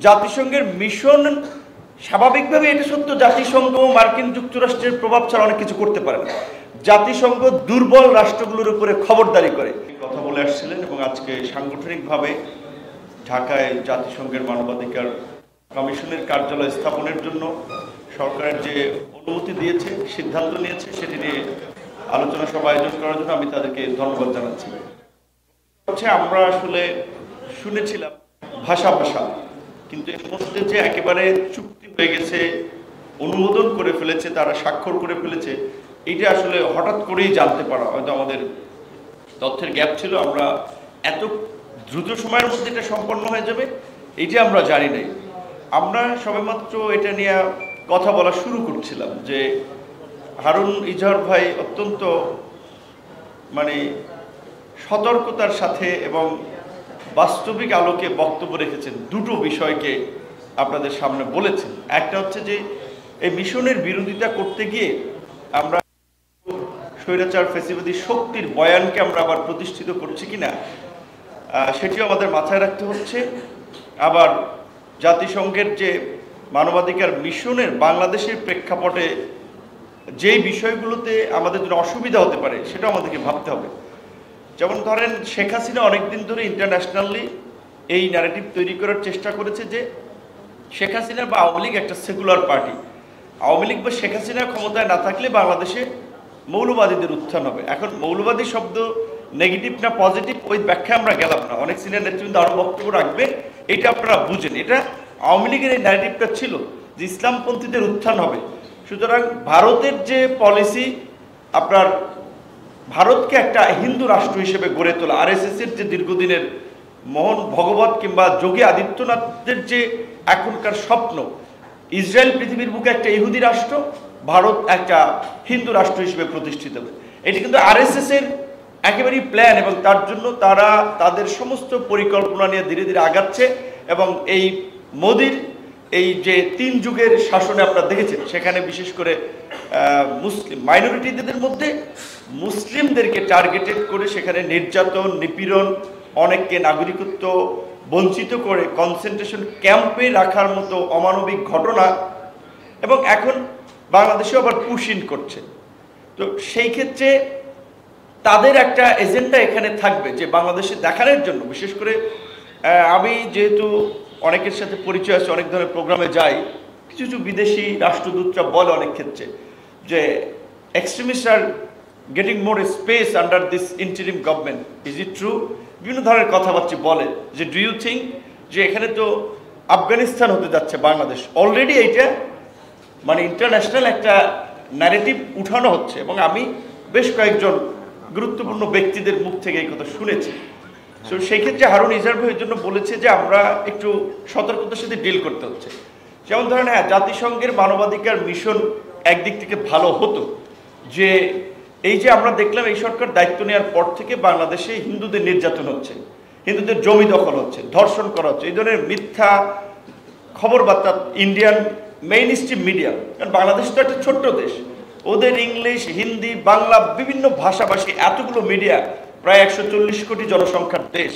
জাতিসংঘের মিশন স্বাভাবিকভাবে এটা সত্য, জাতিসংঘ মার্কিন যুক্তরাষ্ট্রের প্রভাব ছাড়া অনেক কিছু করতে পারে না। জাতিসংঘ দুর্বল রাষ্ট্রগুলোর উপরে খবরদারি করে কথা বলে আসছিলেন এবং আজকে সাংগঠনিকভাবে ঢাকায় জাতিসংঘের মানবাধিকার কমিশনের কার্যালয় স্থাপনের জন্য সরকারের যে অনুমতি দিয়েছে, সিদ্ধান্ত নিয়েছে, সেটি নিয়ে আলোচনা সভা আয়োজন করার জন্য আমি তাদেরকে ধন্যবাদ জানাচ্ছি। আমরা আসলে শুনেছিলাম ভাষা কিন্তু এর মধ্যে যে একেবারে চুক্তি হয়ে গেছে, অনুমোদন করে ফেলেছে, তারা স্বাক্ষর করে ফেলেছে, এইটা আসলে হঠাৎ করেই জানতে পারা, হয়তো আমাদের তথ্যের গ্যাপ ছিল। আমরা এত দ্রুত সময়ের মধ্যে এটা সম্পন্ন হয়ে যাবে এইটা আমরা জানি নাই। আমরা সবেমাত্র এটা নিয়ে কথা বলা শুরু করছিলাম যে হারুন ইজাহার ভাই অত্যন্ত সতর্কতার সাথে এবং বাস্তবিক আলোকে বক্তব্য রেখেছেন। দুটো বিষয়কে আপনাদের সামনে বলেছেন। একটা হচ্ছে যে এই মিশনের বিরোধিতা করতে গিয়ে আমরা স্বৈরাচার ফ্যাসিবাদী শক্তির বয়ানকে আমরা আবার প্রতিষ্ঠিত করছি কিনা সেটিও আমাদের মাথায় রাখতে হচ্ছে। আবার জাতিসংঘের যে মানবাধিকার মিশনের বাংলাদেশের প্রেক্ষাপটে যেই বিষয়গুলোতে আমাদের জন্য অসুবিধা হতে পারে সেটাও আমাদেরকে ভাবতে হবে। যেমন ধরেন, শেখ হাসিনা অনেকদিন ধরে ইন্টারন্যাশনালি এই ন্যারেটিভ তৈরি করার চেষ্টা করেছে যে শেখ হাসিনা বা আওয়ামী লীগ একটা সেকুলার পার্টি। আওয়ামী লীগ বা শেখ হাসিনা ক্ষমতায় না থাকলে বাংলাদেশে মৌলবাদীদের উত্থান হবে। এখন মৌলবাদী শব্দ নেগেটিভ না পজিটিভ ওই ব্যাখ্যা আমরা গেলাম না, অনেক সিনিয়র নেতৃবৃন্দ আরও বক্তব্য রাখবে, এটা আপনারা বুঝেন। এটা আওয়ামী লীগের এই ন্যারেটিভটা ছিল যে ইসলামপন্থীদের উত্থান হবে। সুতরাং ভারতের যে পলিসি, আপনার ভারতকে একটা হিন্দু রাষ্ট্র হিসেবে গড়ে তোলা, আরএসএসের যে দীর্ঘদিনের মোহন ভগবত কিংবা যোগী আদিত্যনাথদের যে এখনকার স্বপ্ন, ইসরায়েল পৃথিবীর বুকে একটা ইহুদি রাষ্ট্র, ভারত একটা হিন্দু রাষ্ট্র হিসেবে প্রতিষ্ঠিত হবে, এটি কিন্তু আরএসএসের একেবারেই প্ল্যান এবং তার জন্য তারা তাদের সমস্ত পরিকল্পনা নিয়ে ধীরে ধীরে আগাচ্ছে। এবং এই মোদির এই যে 3 যুগের শাসনে আপনারা দেখেছেন, সেখানে বিশেষ করে মুসলিম মাইনরিটিদের মধ্যে মুসলিমদেরকে টার্গেটেড করে সেখানে নির্যাতন, নিপীড়ন, অনেককে নাগরিকত্ব বঞ্চিত করে কনসেন্ট্রেশন ক্যাম্পে রাখার মতো অমানবিক ঘটনা, এবং এখন বাংলাদেশেও আবার পুশ ইন করছে। তো সেই ক্ষেত্রে তাদের একটা এজেন্ডা এখানে থাকবে যে বাংলাদেশে দেখানোর জন্য, বিশেষ করে আমি যেহেতু অনেকের সাথে পরিচয় আছে, অনেক ধরনের প্রোগ্রামে যাই, কিছু কিছু বিদেশি রাষ্ট্রদূতরা বলে অনেক ক্ষেত্রে যে extremist are getting more space under this interim government. Is it true? বিভিন্ন ধরনের কথাবার্তা বলে যে ডু ইউ থিঙ্ক যে এখানে তো আফগানিস্তান হতে যাচ্ছে বাংলাদেশ। অলরেডি এইটা ইন্টারন্যাশনাল একটা ন্যারেটিভ উঠানো হচ্ছে এবং আমি বেশ কয়েকজন গুরুত্বপূর্ণ ব্যক্তিদের মুখ থেকে এই কথা শুনেছি। সো সেই ক্ষেত্রে হারুন ইজাহার ভাইয়ের জন্য বলেছে যে আমরা একটু সতর্কতার সাথে ডিল করতে হচ্ছে। যেমন ধরেন, জাতিসংঘের মানবাধিকার মিশন একদিক থেকে ভালো হতো যে এই যে আমরা দেখলাম এই সরকার দায়িত্ব নেওয়ার পর থেকে বাংলাদেশে হিন্দুদের নির্যাতন হচ্ছে, হিন্দুদের জমি দখল হচ্ছে, ধর্ষণ করা হচ্ছে, এই ধরনের মিথ্যা খবর বার্তা ইন্ডিয়ান মেইন স্ট্রিম মিডিয়া, কারণ বাংলাদেশ তো একটা ছোট্ট দেশ, ওদের ইংলিশ, হিন্দি, বাংলা বিভিন্ন ভাষাভাষী এতগুলো মিডিয়া, প্রায় 140 কোটি জনসংখ্যার দেশ,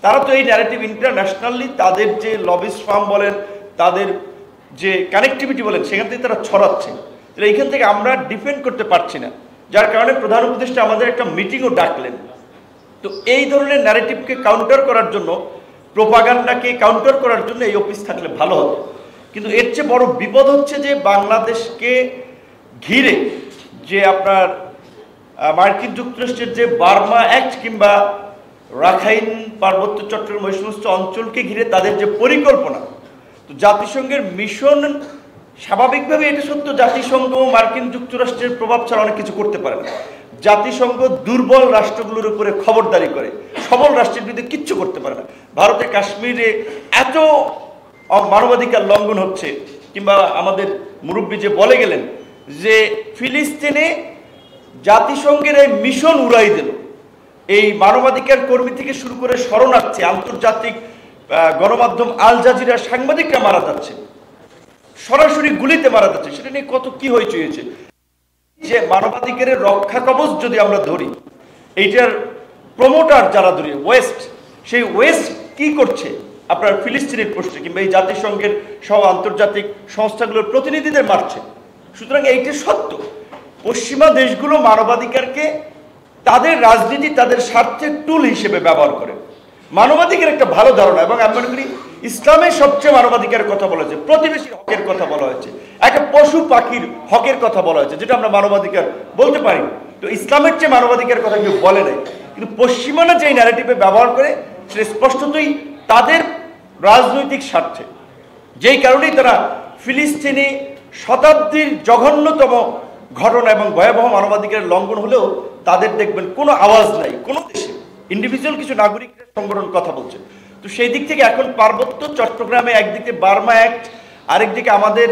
তারা তো এই ন্যারেটিভ ইন্টারন্যাশনালি তাদের যে লবিস ফার্ম বলেন, তাদের যে কানেক্টিভিটি বলেন, সেখান থেকে তারা ছড়াচ্ছে। এইখান থেকে আমরা ডিফেন্ড করতে পারছি না, যার কারণে প্রধান উপদেষ্টা আমাদের একটা মিটিংও ডাকলেন। তো এই ধরনের ন্যারেটিভকে কাউন্টার করার জন্য, প্রোপাগান্ডাকে কাউন্টার করার জন্য এই অফিস থাকলে ভালো হতো। কিন্তু এর চেয়ে বড় বিপদ হচ্ছে যে বাংলাদেশকে ঘিরে যে আপনার মার্কিন যুক্তরাষ্ট্রের যে বার্মা অ্যাক্ট কিংবা রাখাইন পার্বত্য চট্টগ্রাম ওই সমস্ত অঞ্চলকে ঘিরে তাদের যে পরিকল্পনা, তো জাতিসংঘের মিশন স্বাভাবিকভাবে এটা সত্য, জাতিসংঘ মার্কিন যুক্তরাষ্ট্রের প্রভাব ছাড়া অনেক কিছু করতে পারে না। জাতিসংঘ দুর্বল রাষ্ট্রগুলোর উপরে খবরদারি করে, সবল রাষ্ট্রের বিরুদ্ধে কিচ্ছু করতে পারে না। ভারতে কাশ্মীরে এত মানবাধিকার লঙ্ঘন হচ্ছে, কিংবা আমাদের মুরব্বী যে বলে গেলেন যে ফিলিস্তিনে জাতিসংঘের এই মিশন উড়াই দিল, এই মানবাধিকার কর্মী থেকে শুরু করে শরণার্থী, আন্তর্জাতিক গণমাধ্যম আল জাজিরা সাংবাদিকরা মারা যাচ্ছে, সরাসরি গুলিতে মারা যাচ্ছে। সেটা নিয়ে কত কি হয়েছে। যে মানবাধিকারের রক্ষা কবচ যদি আমরা ধরি, এইটার প্রমোটার যারা ধরি ওয়েস্ট, সেই ওয়েস্ট কি করছে? আপনার ফিলিস্তিনের প্রশ্নে কিংবা এই জাতিসংঘের সহ আন্তর্জাতিক সংস্থাগুলোর প্রতিনিধিদের মারছে। সুতরাং এইটি সত্য, পশ্চিমা দেশগুলো মানবাধিকারকে তাদের রাজনীতি, তাদের স্বার্থের টুল হিসেবে ব্যবহার করে। মানবাধিকার একটা ভালো ধারণা, এবং আমি মনে করি ইসলামের সবচেয়ে মানবাধিকারের কথা বলা হয়েছে, প্রতিবেশীর হকের কথা বলা হয়েছে, একটা পশু পাখির হকের কথা বলা হয়েছে, যেটা আমরা মানবাধিকার বলতে পারি। তো ইসলামের চেয়ে মানবাধিকারের কথা কেউ বলে নাই, কিন্তু পশ্চিমারা যে ন্যারেটিভে ব্যবহার করে সেটা স্পষ্টতই তাদের রাজনৈতিক স্বার্থে। যেই কারণেই তারা ফিলিস্তিনি শতাব্দীর জঘন্যতম ঘটনা এবং ভয়াবহ মানবাধিকারের লঙ্ঘন হলেও তাদের দেখবেন কোনো আওয়াজ নাই, কোনো দেশে ইন্ডিভিজুয়াল কিছু নাগরিকের সংগঠন কথা বলছে। তো সেই দিক থেকে এখন পার্বত্য চট্টগ্রামে একদিকে বার্মা অ্যাক্ট, আরেকদিকে আমাদের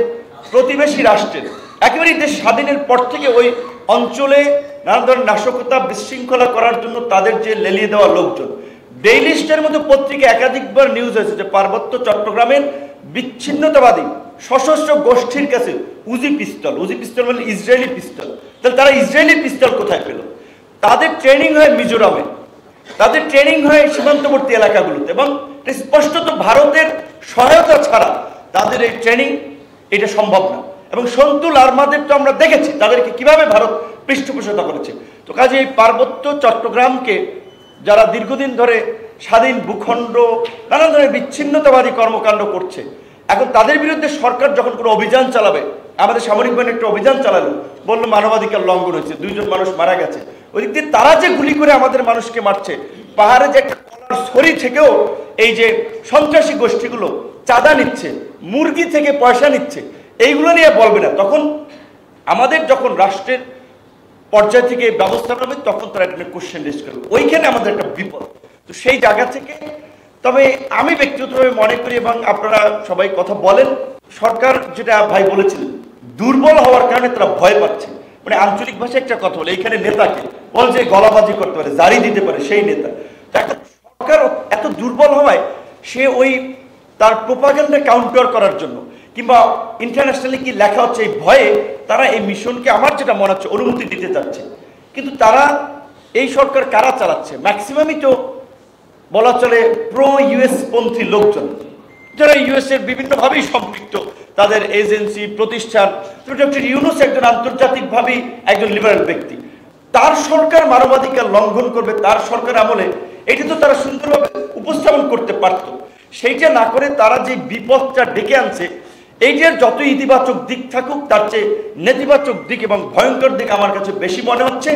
প্রতিবেশী রাষ্ট্রের একেবারেই দেশ স্বাধীনের পর থেকে ওই অঞ্চলে নানা ধরনের নাশকতা বিশৃঙ্খলা করার জন্য তাদের যে লেলিয়ে দেওয়া লোকজন, ডেইলি স্টারের মতো পত্রিকা একাধিকবার নিউজ হয়েছে যে পার্বত্য চট্টগ্রামের বিচ্ছিন্নতাবাদী সশস্ত্র গোষ্ঠীর কাছে উজি পিস্তল মানে ইসরায়েলি পিস্তল। তাহলে তারা ইসরায়েলি পিস্তল কোথায় পেল? তাদের ট্রেনিং হয় মিজোরামে, তাদের ট্রেনিং হয় সীমান্তবর্তী এলাকাগুলোতে, এবং স্পষ্টত ভারতের সহায়তা ছাড়া তাদের এই ট্রেনিং এটা সম্ভব না। এবং সন্তুল আর্মাদের তো আমরা দেখেছি তাদেরকে কিভাবে ভারত পৃষ্ঠপোষকতা করেছে। তো কাজে এই পার্বত্য চট্টগ্রামকে যারা দীর্ঘদিন ধরে স্বাধীন ভূখণ্ড নানা ধরনের বিচ্ছিন্নতাবাদী কর্মকাণ্ড করছে, এখন তাদের বিরুদ্ধে সরকার যখন কোনো অভিযান চালাবে, আমাদের সামরিক বাহিনী একটা অভিযান চালালো, বললো মানবাধিকার লঙ্ঘন হয়েছে, 2 জন মানুষ মারা গেছে, ওই দিক দিয়ে তারা যে গুলি করে আমাদের মানুষকে মারছে, পাহাড়ে যে একটা কলার ছড়ি থেকেও এই যে সন্ত্রাসী গোষ্ঠীগুলো চাঁদা নিচ্ছে, মুরগি থেকে পয়সা নিচ্ছে, এইগুলো নিয়ে বলবে না। তখন আমাদের যখন রাষ্ট্রের পর্যায় থেকে ব্যবস্থা নেবে তখন তারা একটা কোশ্চেন রেজ করবে, ওইখানে আমাদের একটা বিপদ। তো সেই জায়গা থেকে তবে আমি ব্যক্তিগতভাবে মনে করি, এবং আপনারা সবাই কথা বলেন, সরকার যেটা ভাই বলেছিলেন দুর্বল হওয়ার কারণে তারা ভয় পাচ্ছে। মানে আঞ্চলিক ভাষায় একটা কথা বলে, এইখানে নেতাকে বল যে গলাবাজি করতে পারে, জারি দিতে পারে সেই নেতা। তো একটা সরকার এত দুর্বল হওয়ায় সে ওই তার প্রোপাগান্ডা কাউন্টার করার জন্য কিংবা ইন্টারন্যাশনালি কি লেখা হচ্ছে এই ভয়ে তারা এই মিশনকে, আমার যেটা মনে হচ্ছে, অনুমতি দিতে চাচ্ছে। কিন্তু তারা এই সরকার কারা চালাচ্ছে? ম্যাক্সিমামই তো বলা চলে প্রো ইউএস পন্থী লোকজন, যারা ইউএস এর বিভিন্নভাবেই সম্পৃক্ত, তাদের এজেন্সি প্রতিষ্ঠান। ডক্টর ইউনূস একজন আন্তর্জাতিকভাবেই একজন লিবারেল ব্যক্তি, তার সরকার মানবাধিকার লঙ্ঘন করবে তার সরকার আমলে, এটা তো তারা সুন্দরভাবে উপস্থাপন করতে পারত। সেইটা না করে তারা যে বিপদটা ডেকে আনছে, এইটার যত ইতিবাচক দিক থাকুক তার চেয়ে নেতিবাচক দিক এবং ভয়ঙ্কর দিক আমার কাছে বেশি মনে হচ্ছে।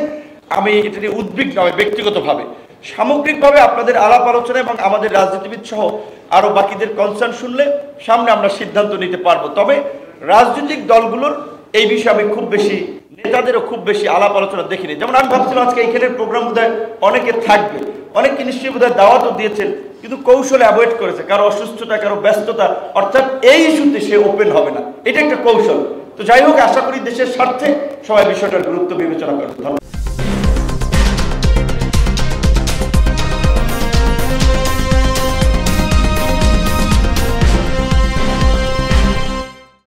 আমি এটা নিয়ে উদ্বিগ্ন নয় ব্যক্তিগতভাবে। সামগ্রিকভাবে আপনাদের আলাপ আলোচনা এবং আমাদের রাজনীতিবিদ সহ আরো বাকিদের কনসার্ন শুনলে সামনে আমরা সিদ্ধান্ত নিতে পারবো। তবে রাজনৈতিক দলগুলোর এই বিষয়ে আমি খুব বেশি, নেতাদেরও খুব বেশি আলাপ আলোচনা দেখিনি। যেমন আমি ভাবছিলাম আজকে এইখানের প্রোগ্রাম বোধহয় অনেকে থাকবে, অনেকে নিশ্চয়ই বোধহয় দাওয়াতও দিয়েছেন, কিন্তু কৌশলে অ্যাভয়েড করেছে, কারো অসুস্থতা, কারো ব্যস্ততা, অর্থাৎ এই ইস্যুতে সে ওপেন হবে না, এটা একটা কৌশল। তো যাই হোক, আশা করি দেশের স্বার্থে সবাই বিষয়টার গুরুত্ব বিবেচনা করবে। ধন্যবাদ।